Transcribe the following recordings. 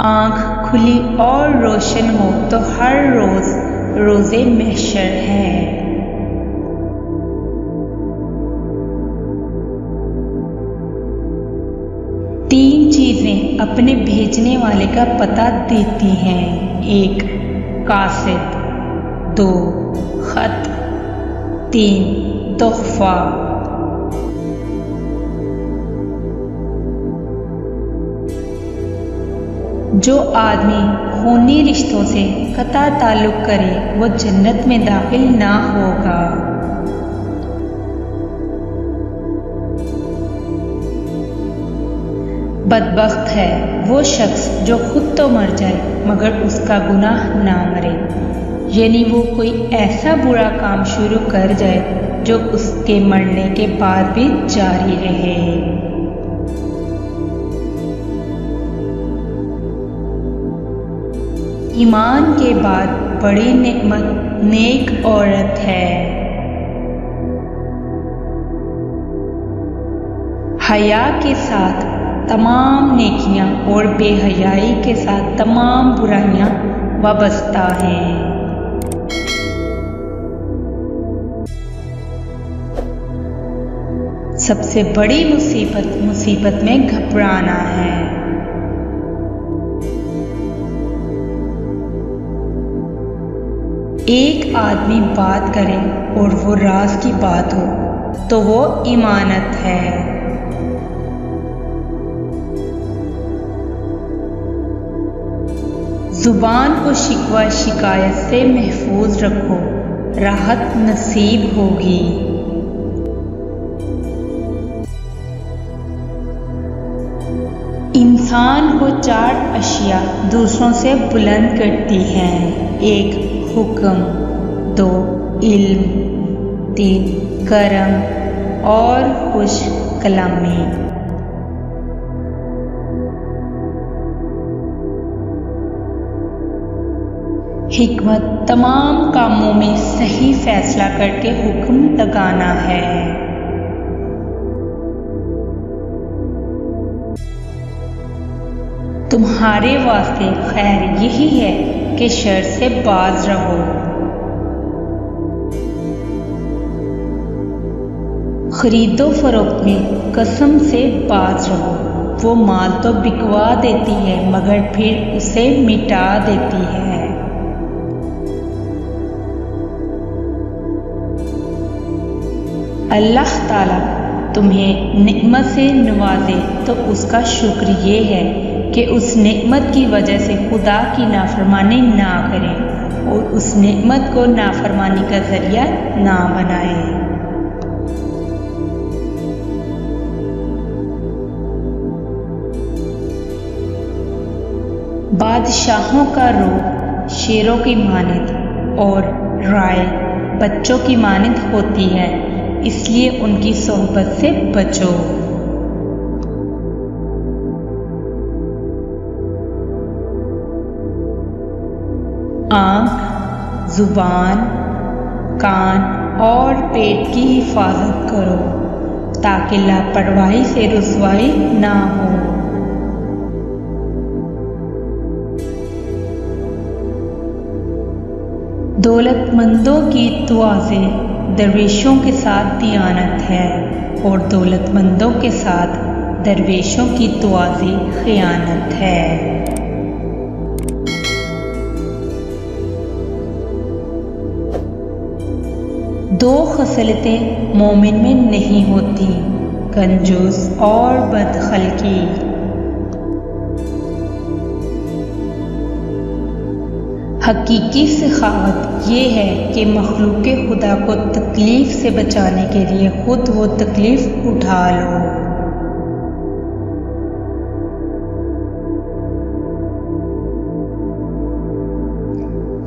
आँख खुली और रोशन हो तो हर रोज़ रोज़े महशर है। तीन चीज़ें अपने भेजने वाले का पता देती हैं। 1 कासिद, 2 खत, 3 तोहफा। जो आदमी खूनी रिश्तों से कता ताल्लुक करे वो जन्नत में दाखिल ना होगा। बदबख्त है वो शख्स जो खुद तो मर जाए मगर उसका गुनाह ना मरे, यानी वो कोई ऐसा बुरा काम शुरू कर जाए जो उसके मरने के बाद भी जारी रहे। ईमान के बाद बड़ी नेमत नेक औरत है। हया के साथ तमाम नेकियां और बेहयाई के साथ तमाम बुराइयां वाबस्ता हैं। सबसे बड़ी मुसीबत में घबराना है। एक आदमी बात करे और वो राज की बात हो तो वो इमानत है। जुबान को शिकवा शिकायत से महफूज रखो, राहत नसीब होगी। इंसान को 4 अशिया दूसरों से बुलंद करती हैं। 1 हुक्म, 2 इल्म, 3 करम और खुश कलामी। हिकमत तमाम कामों में सही फैसला करके हुक्म लगाना है। तुम्हारे वास्ते खैर यही है कि शर से बाज रहो। खरीदो फरोख्त में कसम से बाज रहो। वो माल तो बिकवा देती है मगर फिर उसे मिटा देती है। अल्लाह ताला तुम्हें नेमत से नवाजे तो उसका शुक्र ये है कि उस नेमत की वजह से खुदा की नाफरमानी ना करें और उस नेमत को नाफरमानी का जरिया ना बनाए। बादशाहों का रूह शेरों की मानिंद और राय बच्चों की मानिंद होती है, इसलिए उनकी सोहबत से बचो। आँख, जुबान, कान और पेट की हिफाजत करो ताकि लापरवाही से रुसवाई ना हो। दौलतमंदों की दुआएं दरवेशों के साथ दियानत है और दौलतमंदों के साथ दरवेशों की दुआएं खयानत है। दो खसलतें मोमिन में नहीं होती, कंजूस और बदखलकी। हकीकी सखावत ये है कि मखलूक खुदा को तकलीफ से बचाने के लिए खुद वो तकलीफ उठा लो।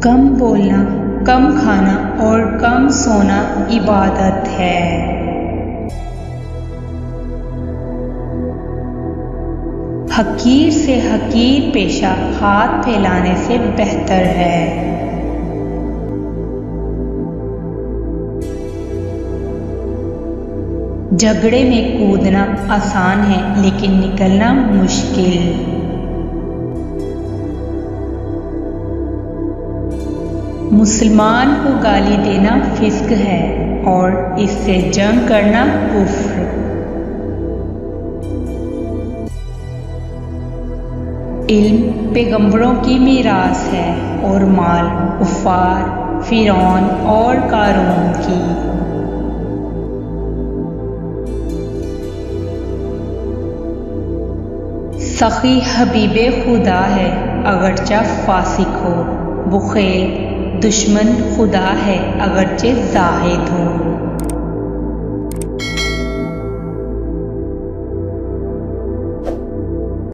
कम बोलना, कम खाना और कम सोना इबादत है। हकीर से हकीर पेशा हाथ फैलाने से बेहतर है। झगड़े में कूदना आसान है लेकिन निकलना मुश्किल। मुसलमान को गाली देना फिस्क है और इससे जंग करना कुफ्र। इल्म पैगंबरों की मीरास है और माल कुफ्फार, फिरौन और कारून की। सखी हबीबे खुदा है अगरचा फासिक हो, बुखेल दुश्मन खुदा है अगरचे जाहिद हो।